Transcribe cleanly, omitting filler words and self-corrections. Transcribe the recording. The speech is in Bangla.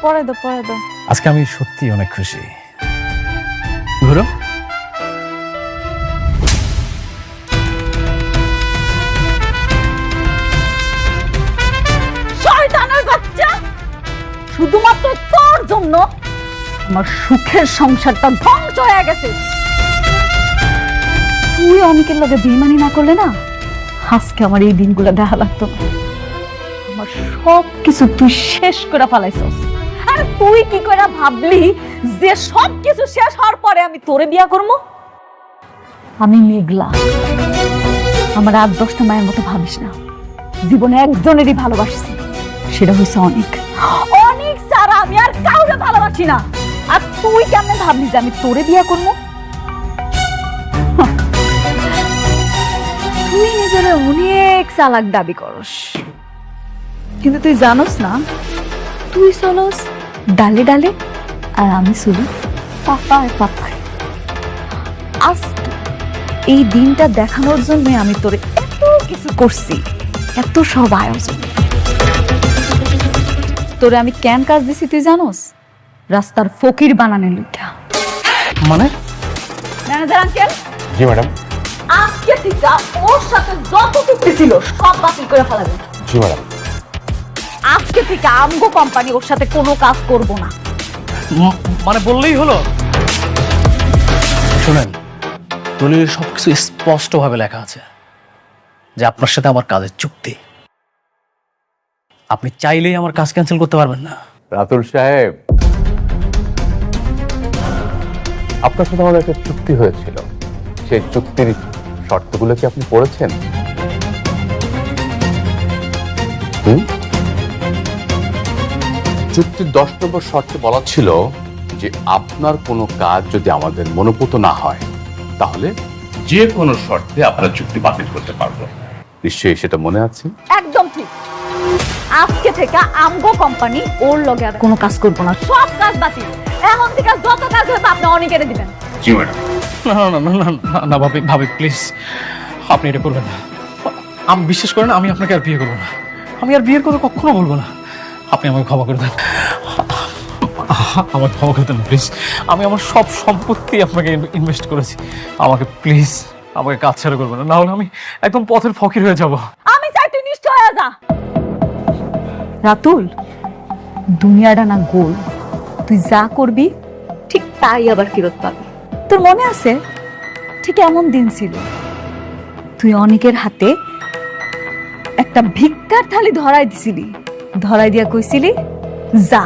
পরে দাও। আজকে আমি সত্যি অনেক খুশি। ঘুরো। শয়তানের বাচ্চা, শুধুমাত্র তোর জন্য আমার সুখের সংসারটা ধ্বংস হয়ে গেছে। তুই অনেকের লগে বেইমানি না করলে না, আজকে আমার এই দিনগুলো দেখা লাগতো না। আমার সব কিছু তুই শেষ করে ফেলাইছস। আর তুই কি করে ভাবলি যে সব কিছু শেষ হওয়ার পরে আমি তোরে বিয়া করবো? আমি মেঘলা, আমার 8-10টা মায়ের মতো ভাবিস না। জীবনে একজনেরই ভালোবাসছি, সেটা হয়েছে অনেক ছাড়া আমি আর কাউকে ভালোবাসি না। আর তুই কেমনে ভাবলি যে আমি তোরে বিয়া করবো? তুই নিজের অনেক চালাক দাবি করস, কিন্তু তুই জানোস না তুই চলস ডালে ডালে আর আমি চলি পাপায় পাপায়। আজ এই দিনটা দেখানোর জন্য আমি তোরে এত কিছু করছি, এত সব আয়োজন। তোরে আমি কেন কাজ দিছি তুই জানোস? রাস্তার ফকির বানানোর লইগা। মানে? ম্যানেজার আঙ্কেল, জি ম্যাডাম। আজকে থেকে ওর সাথে যত চুক্তি ছিল সব বাতিল করে ফেলাবেন। জি ম্যাডাম। আজকে থেকে আমগো কোম্পানি ওর সাথে কোনো কাজ করব না। মানে বললেই হলো? শুনেন, দলিলের সবকিছু স্পষ্ট ভাবে লেখা আছে যে আপনার সাথে আমার কাজের চুক্তি। আপনি চাইলেই আমার কাজ ক্যান্সেল করতে পারবেন না। রাতুল সাহেব, আপনার সাথে আমাদের একটা চুক্তি হয়েছিল, সেই চুক্তির শর্তগুলো কি আপনি পড়েছেন? চুক্তির 10 নম্বর শর্তে বলা ছিল যে আপনার কোনো কাজ যদি আমাদের মনোপুত না হয় তাহলে যে কোনো শর্তে আপনার চুক্তি বাতিল করতে পারবো। নিশ্চয়ই সেটা মনে আছে? একদম ঠিক। আজকে থেকে আমগো কোম্পানি ওর লগে আর কোনো কাজ করব না, সব কাজ বাতিল। এখন থেকে যত কাজ হবে আপনি অনেকেরে দিবেন। জি ম্যাডাম। না ভাবি প্লিজ, আপনি এটা করবেন না। আমি বিশ্বাস করেন, আমি আপনাকে আর বিয়ে করবো না। আমি আর বিয়ের কথা কখনো বলবো না। আপনি আমাকে ক্ষমা করে দেন, আমাকে ক্ষমা করে দেন প্লিজ। আমি আমার সব সম্পত্তি আপনাকে ইনভেস্ট করেছি। আমাকে প্লিজ, আমাকে কাজ ছাড়া করবেন না, নাহলে আমি একদম পথের ফকির হয়ে যাব। আমি চাই তুই নিষ্ঠ হয়ে যা। রাতুল, দুনিয়াটা না গোল, তুই যা করবি ঠিক তাই আবার ফেরত পাবি। তোর মনে আছে ঠিক এমন দিন ছিল, তুই অনেকের হাতে একটা ভিক্ষার থালি ধরাই দিছিলি, ধরাই দিয়া কইছিলি যা